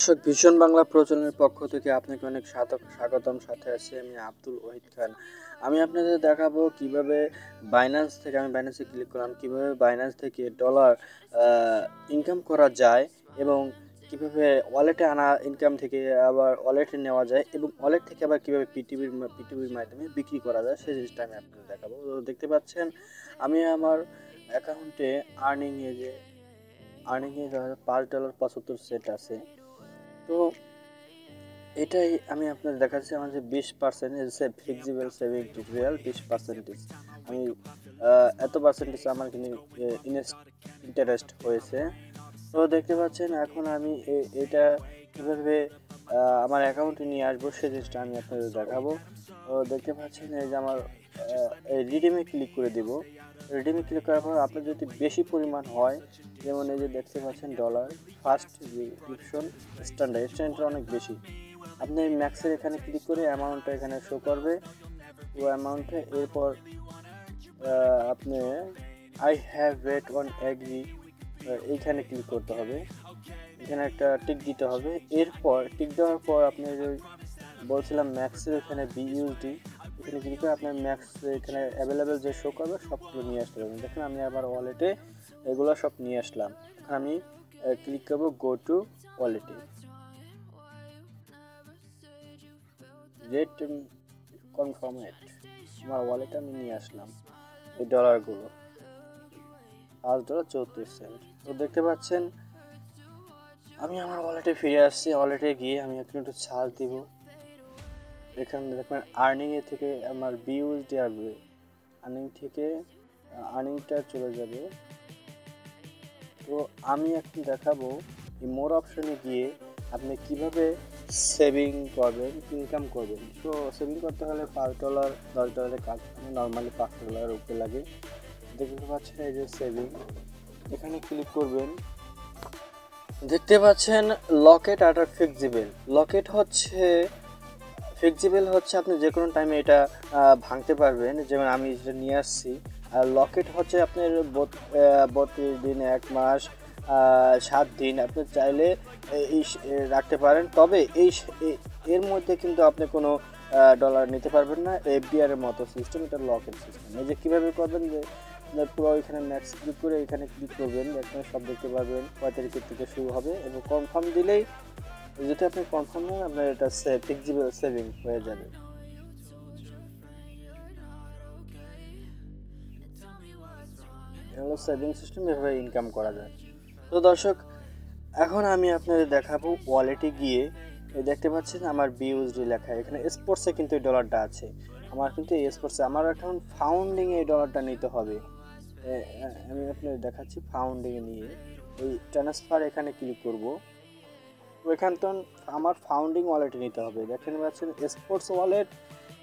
দর্শক ভীষণ বাংলা প্রচলনের পক্ষ থেকে আপনাকে অনেক স্বাগতম। সাথে আছি আমি আব্দুল ওহিদ খান। আমি আপনাদের দেখাবো কিভাবে বাইন্যান্স থেকে, আমি বাইন্যান্সে ক্লিক করলাম, কিভাবে বাইন্যান্স থেকে ডলার ইনকাম করা যায় এবং কিভাবে ওয়ালেটে আনা ইনকাম থেকে আবার ওয়ালেটে নেওয়া যায় এবং ওয়ালেট থেকে আবার কিভাবে পিটিভির মাধ্যমে বিক্রি করা যায় সেই জিনিসটা আমি আপনাদের দেখাবো। তো দেখতে পাচ্ছেন আমি আমার অ্যাকাউন্টে আর্নিংয়ে $5.75 আছে। তো এটাই আমি আপনাদের দেখাচ্ছি আমার যে 20% ফ্লেক্সিবল সেভিং টিউটোরিয়াল 20%। আমি এত পার্সেন্টেজ আমার কিন্তু ইন্টারেস্ট হয়েছে। তো দেখতে পাচ্ছেন এখন আমি এটা কীভাবে আমার অ্যাকাউন্টে নিয়ে আসবো সেই জিনিসটা আমি আপনাদের দেখাবো। তো দেখতে পাচ্ছেন এই যে আমার রিডিমে ক্লিক করে দেব। রিডিমে ক্লিক করার পর আপনার যদি বেশি পরিমাণ হয়, যেমন এই যে দেখতে পাচ্ছেন ডলার ফার্স্ট ডিসক্রিপশন স্ট্যান্ডার্ডটা অনেক বেশি, আপনি ম্যাক্সের এখানে ক্লিক করে অ্যামাউন্টটা এখানে শো করবে। ও অ্যামাউন্টে এরপর আপনি I have read and agree এইখানে ক্লিক করতে হবে, এখানে একটা টিক দিতে হবে। এরপর টিক দেওয়ার পর আপনি বলছিলাম ম্যাক্সের এখানে বিইউডি এখানে ক্লিক করে আপনার ম্যাক্স এখানে অ্যাভেলেবেল যে শো করবে সবগুলো নিয়ে আসতে পারবেন। দেখুন আমি আবার ওয়ালেটে এগুলো সব নিয়ে আসলাম। এখন আমি ক্লিক করবো গো টু ওয়ালেটে, রেট কনফার্ম এট, আমার ওয়ালেটে আমি নিয়ে আসলাম এই ডলারগুলো $5.34। তো দেখতে পাচ্ছেন আমি আমার ওয়ালেটে ফিরে আসছি। ওয়ালেটে গিয়ে আমি একটু ছাড় দিব। এখানে দেখবেন আর্নিংয়ে থেকে আমার বিইউএসডি আসবে, আর্নিংটা চলে যাবে। তো আমি এখন দেখাবো এই মোর অপশনে গিয়ে আপনি কিভাবে সেভিং করবেন, ইনকাম করবেন। তো সেভিং করতে হলে $5 $10 কাজ নর্মালি $5 উপরে লাগে। দেখতে পাচ্ছেন এই যে সেভিং, এখানে ক্লিক করবেন। দেখতে পাচ্ছেন লকেট আর ফ্লেক্সিবল। লকেট হচ্ছে ফ্লেক্সিবল হচ্ছে আপনি যে কোনো টাইমে এটা ভাঙতে পারবেন, যেমন আমি যেটা নিয়ে আসছি। আর লকেট হচ্ছে আপনার 32 দিন, 1 মাস, 7 দিন আপনি চাইলে এই রাখতে পারেন। তবে এর মধ্যে কিন্তু আপনি কোনো ডলার নিতে পারবেন না। এফডিআর এর মতো সিস্টেম, এটা লকেট সিস্টেম। এই যে কীভাবে করবেন, যে পুরো এখানে ম্যাক্স ক্লিক করে এখানে ক্লিক করবেন, এখানে সব দেখতে পারবেন কয় তারিখের থেকে শুরু হবে এবং কনফার্ম দিলেই, যদি আপনি কনফার্ম নেন আপনার এটা ফ্লেক্সিবল সেভিং হয়ে যাবে। হলো সেভিং সিস্টেম, এভাবে ইনকাম করা যায়। তো দর্শক এখন আমি আপনাদের দেখাবো ওয়ালেটে গিয়ে। দেখতে পাচ্ছেন আমার বিইউএসডি লেখা, এখানে স্পোর্টসে কিন্তু এই ডলারটা আছে। আমার কিন্তু এই স্পোর্টসে আমার এখন ফাউন্ডিংয়ে এই ডলারটা নিতে হবে। আমি আপনাদের দেখাচ্ছি ফাউন্ডিংয়ে নিয়ে এই ট্রান্সফার এখানে ক্লিক করব। ওইখান তো আমার ফাউন্ডিং ওয়ালেটে নিতে হবে। দেখেন পাচ্ছেন sports wallet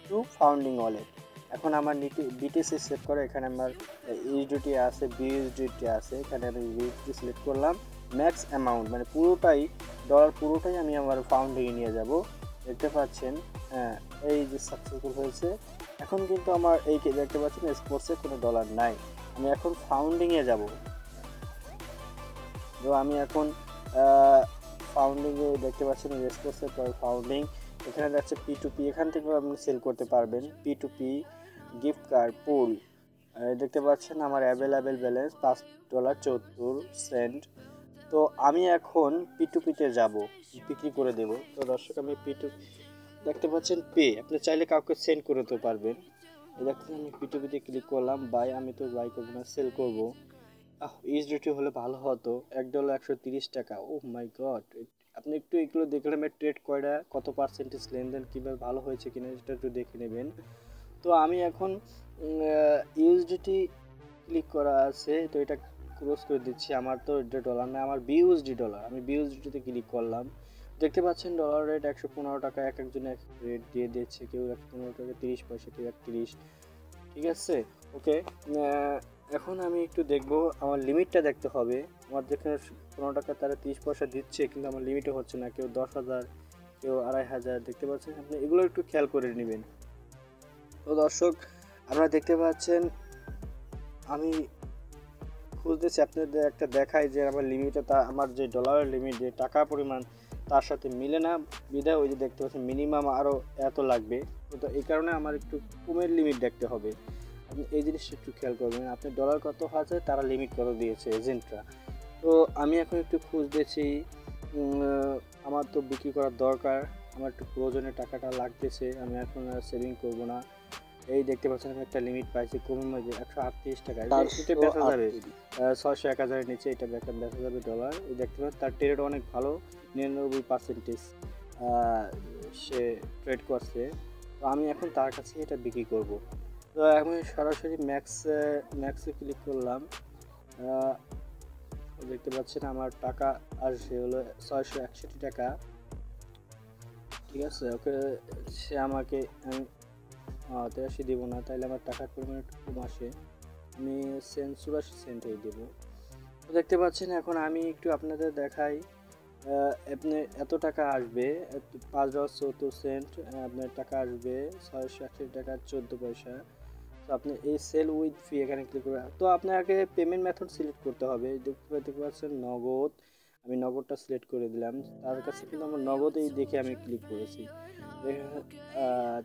to funding wallet. এখন আমার বিটিসি সেট করে এখানে আমার ইউএসডিটি আছে, বিইউএসডিটি আছে, এখানে আমি ইউএসডি সিলেক্ট করলাম। ম্যাক্স অ্যামাউন্ট মানে পুরোটাই ডলার পুরোটাই আমি আমার ফাউন্ডিংয়ে নিয়ে যাব। দেখতে পাচ্ছেন হ্যাঁ এই যে সাকসেসফুল হয়েছে। এখন কিন্তু আমার এই দেখতে পাচ্ছেন স্পোর্টসে কোনো ডলার নাই। আমি এখন ফাউন্ডিংয়ে যাব। তো আমি এখন ফাউন্ডিংয়ে দেখতে পাচ্ছেন স্পোর্টসের পর ফাউন্ডিং, এখানে যাচ্ছে P2P, এখান থেকে আপনি সেল করতে পারবেন। P2P গিফট কার্ড পুল দেখতে পাচ্ছেন আমার অ্যাভেলেবেল ব্যালেন্স $5.74। তো আমি এখন P2P-তে যাব, বিক্রি করে দেব। তো দর্শক আমি দেখতে পাচ্ছেন পে, আপনি চাইলে কাউকে সেন্ড করে দিতে পারবেন। দেখতে আমি P2P-তে ক্লিক করলাম, বাই, আমি তো বাই করবো না, সেল করব। ইউএসডিটি হলে ভালো হতো, $1 130। ও মাই গড, আপনি একটু এগুলো দেখলাম ট্রেড কয়টা, কত পার্সেন্টেজ লেনদেন, কীভাবে ভালো হয়েছে কিনা সেটা একটু দেখে নেবেন। তো আমি এখন ইউএসডিটি ক্লিক করা আছে, তো এটা ক্লোজ করে দিচ্ছি। আমার তো এটা ডলার না, আমার বিইউএসডি ডলার। আমি বিইউএসডিতে ক্লিক করলাম। দেখতে পাচ্ছেন ডলার রেট $115, এক একজন এক রেট দিয়ে দিচ্ছে, কেউ 15 টাকা 30 পয়সা, কেউ 31। ঠিক আছে, ওকে। এখন আমি একটু দেখবো, আমার লিমিটটা দেখতে হবে। আমার যেখানে 15 টাকা তারা 30 পয়সা দিচ্ছে, কিন্তু আমার লিমিটও হচ্ছে না। কেউ 10,000, কেউ 2,500। দেখতে পাচ্ছেন, আপনি এগুলো একটু খেয়াল করে নেবেন। তো দর্শক আপনারা দেখতে পাচ্ছেন আমি খুঁজতেছি, আপনাদের একটা দেখাই যে আমার লিমিটে, তা আমার যে ডলারের লিমিট, যে টাকা পরিমাণ তার সাথে মিলে না, বিধায় ওই যে দেখতে পাচ্ছেন মিনিমাম আরও এত লাগবে। তো এই কারণে আমার একটু কমের লিমিট দেখতে হবে। আপনি এই জিনিসটা একটু খেয়াল করবেন, আপনি ডলার কত আছে তারা লিমিট কত দিয়েছে এজেন্টরা। তো আমি এখন একটু খুঁজতেছি, আমার তো বিক্রি করার দরকার, আমার একটু প্রয়োজনে টাকাটা লাগতেছে, আমি এখন আর সেভিং করবো না। এই দেখতে পাচ্ছেন আমি একটা লিমিট পাইছি কমের মধ্যে 138 টাকা, এটা বেচা যাবে 600-1000 নিচে, এটা বেচা যাবে ডলার। এই দেখতে পাচ্ছেন তার ট্রেড অনেক ভালো, 99% সে ট্রেড করছে। তো আমি এখন তার কাছে এটা বিক্রি করব। তো আমি সরাসরি ম্যাক্সে ক্লিক করলাম, দেখতে পাচ্ছেন আমার টাকা আসছে হলো 661 টাকা, ঠিক আছে। ওকে সে আমাকে, আমি 83 দেবো না, তাইলে আমার টাকার পরিমাণ একটু কম আসে, আমি 84 সেন্টই দেবো। তো দেখতে পাচ্ছেন এখন আমি একটু আপনাদের দেখাই, আপনি এত টাকা আসবে, $5.74 আপনার টাকা আসবে 680 টাকা 14 পয়সা। তো আপনি এই সেল উইথ ফি এখানে ক্লিক করবেন। তো আপনাকে পেমেন্ট মেথড সিলেক্ট করতে হবে, দেখতে পাচ্ছেন নগদ, আমি নগদটা সিলেক্ট করে দিলাম। তার কাছে কিন্তু আমার নগদেই দেখে আমি ক্লিক করেছি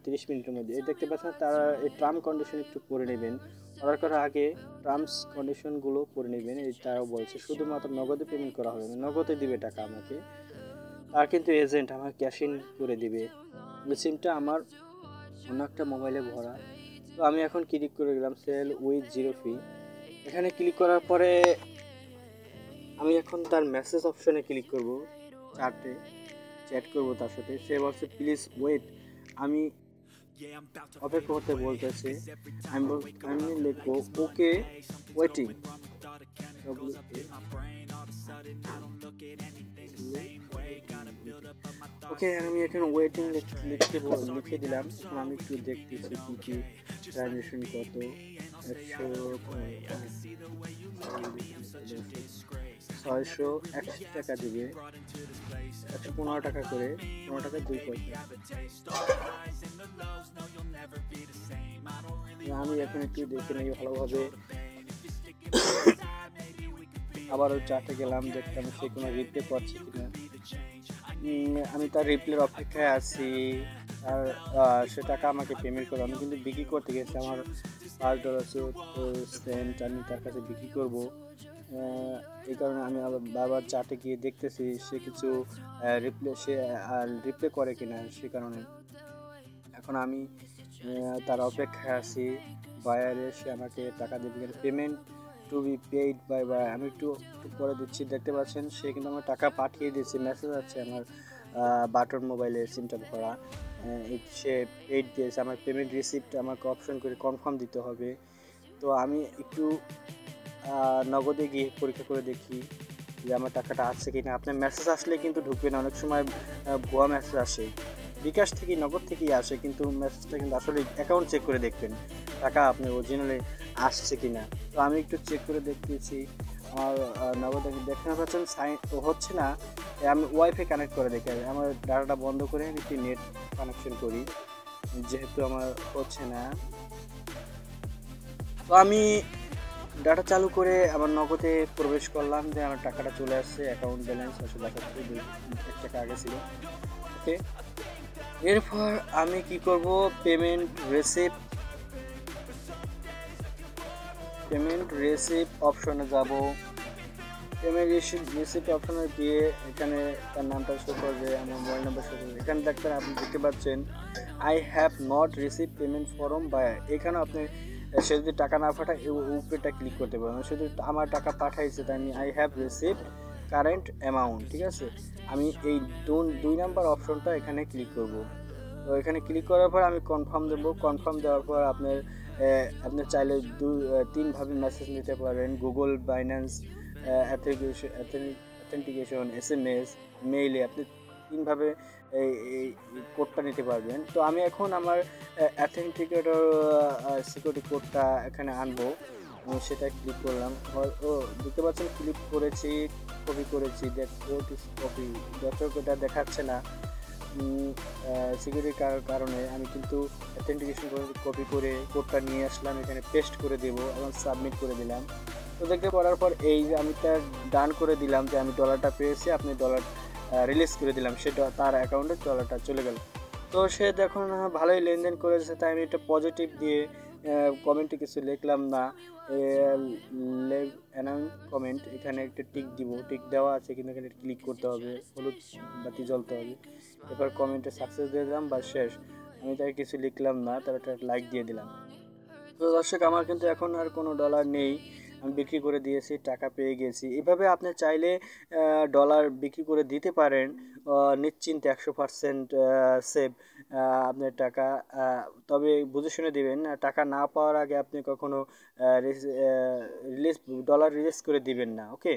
30 মিনিটের মধ্যে। এই দেখতে পাচ্ছেন তারা এই টার্ম কন্ডিশন একটু পড়ে নেবেন, অর্ডার করার আগে টার্মস কন্ডিশনগুলো পড়ে নেবেন। এই তারাও বলছে শুধুমাত্র নগদে পেমেন্ট করা হবে, নগদে দিবে টাকা আমাকে, আর কিন্তু এজেন্ট আমার ক্যাশ ইন করে দিবে। সিমটা আমার অন্য একটা মোবাইলে ভরা। তো আমি এখন ক্লিক করে গেলাম সেল উইথ জিরো ফি, এখানে ক্লিক করার পরে আমি এখন তার মেসেজ অপশনে ক্লিক করব, চ্যাট করব তার সাথে। সে বলছে প্লিজ ওয়েট, আমি অপেক্ষা করতে বলতেছে, আমি লিখবো ওকে ওয়েটিং, ওকে আমি এখানে ওয়েটিং লিখে দিলাম। এখন আমি একটু দেখতেছি কি কি ট্রানজেকশন কত, 680 টাকা দিবে, 115 টাকা করে, 15 টাকা 2 পয়সা। আমি এখন একটু দেখে নিই ভালোভাবে, আবারও চাটে গেলাম, দেখতাম সে কোনো রিপ্লে করছে কিনা। আমি তার রিপ্লের অপেক্ষায় আছি, আর সে টাকা আমাকে পেমেন্ট করবে। আমি কিন্তু বিক্রি করতে গেছি, আমার $5.74 আমি তার কাছে বিক্রি করব। এই কারণে আমি বারবার চাটে গিয়ে দেখতেছি সে কিছু রিপ্লে করে কিনা, সে কারণে এখন আমি তার অপেক্ষায় আছি। বায়ারে সে আমাকে টাকা দেবে, payment to be paid by আমি একটু পরে দিচ্ছি। দেখতে পাচ্ছেন সে কিন্তু আমার টাকা পাঠিয়ে দিয়েছে, মেসেজ আছে আমার বাটন মোবাইলে সিমটা ভরা, সে পেইড দিয়েছে। আমার পেমেন্ট রিসিপ্ট আমাকে অপশন করে কনফার্ম দিতে হবে। তো আমি একটু নগদে গিয়ে পরীক্ষা করে দেখি যে আমার টাকাটা আছে কি না। আপনার মেসেজ আসলে কিন্তু ঢুকবে না, অনেক সময় ভুয়া মেসেজ আসে, বিকাশ থেকে নগদ থেকেই আসে, কিন্তু মেসেজটা কিন্তু আসলে অ্যাকাউন্ট চেক করে দেখবেন টাকা আপনার অরিজিনালি আসছে কি না। তো আমি একটু চেক করে দেখতেছি, আমার নগদ দেখতে পাচ্ছেন সাইন হচ্ছে না, আমি ওয়াইফাই কানেক্ট করে দেখি, আমার ডাটাটা বন্ধ করে আমি একটি নেট কানেকশন করি, যেহেতু আমার হচ্ছে না। তো আমি ডাটা চালু করে আমার নগদে প্রবেশ করলাম, যে আমার টাকাটা চলে আসছে, অ্যাকাউন্ট ব্যালেন্স আসলে 1 টাকা আগে ছিল। ওকে, এরপর আমি কি করব, পেমেন্ট রিসিপ্ট অপশনে যাব। পেমেন্ট রিসিপ্ট অপশনে গিয়ে এখানে তার নামটা শো করবে, আমার মোবাইল নাম্বার শো করবে। এখানে দেখবেন, আপনি দেখতে পাচ্ছেন I have not receive payment from buyer. এখানে আপনি সে যদি টাকা না পাঠায় উপরেটা ক্লিক করতে পারবেন, শুধু আমার টাকা পাঠাইছে তাই আমি I have receive current amount, ঠিক আছে। আমি এই 2 নাম্বার অপশনটা এখানে ক্লিক করব। তো এখানে ক্লিক করার পর আমি কনফার্ম দেবো। কনফার্ম দেওয়ার পর আপনি চাইলে 3 ভাবে মেসেজ নিতে পারেন, গুগল, বাইন্যান্স, অথেন্টিকেশন, SMS, মেইলে, আপনি 3 ভাবে এই কোডটা নিতে পারবেন। তো আমি এখন আমার অথেন্টিকেটর সিকিউরিটি কোডটা এখানে আনবো, আমি সেটা ক্লিক করলাম। ও দেখতে পাচ্ছেন ক্লিক করেছি, কপি করেছি, কপি, দর্শক এটা দেখাচ্ছে না সিকিউরিটির কারণে। আমি কিন্তু অথেন্টিকেশন কপি করে কোডটা নিয়ে আসলাম, এখানে পেস্ট করে দেবো এবং সাবমিট করে দিলাম। তো দেখতে করার পর এই যে আমি তার ডান করে দিলাম যে আমি ডলারটা পেয়েছি, আপনি ডলার রিলিজ করে দিলাম, সেটা তার অ্যাকাউন্টে ডলারটা চলে গেল। তো সে দেখুন ভালোই লেনদেন করেছে, তাই আমি একটা পজিটিভ দিয়ে কমেন্টে কিছু লিখলাম না, লেভ অ্যানাউন্স কমেন্ট, এখানে একটা টিক দিব, টিক দেওয়া আছে কিন্তু এখানে ক্লিক করতে হবে, হলুদ বাতি জ্বলতে হবে, এবার কমেন্টে সাকসেস দিয়ে দিলাম বা শেষ। আমি তাকে কিছু লিখলাম না, তার একটা লাইক দিয়ে দিলাম। তো দর্শক আমার কিন্তু এখন আর কোনো ডলার নেই, আমি বিক্রি করে দিয়েছি, টাকা পেয়ে গেছি। এভাবে আপনি চাইলে ডলার বিক্রি করে দিতে পারেন নিশ্চিন্তে 100% সেভ আপনার টাকা। তবে বুঝে শুনে দিবেন, টাকা না পাওয়ার আগে আপনি কখনো রিলিজ ডলার রিলিজ করে দিবেন না, ওকে।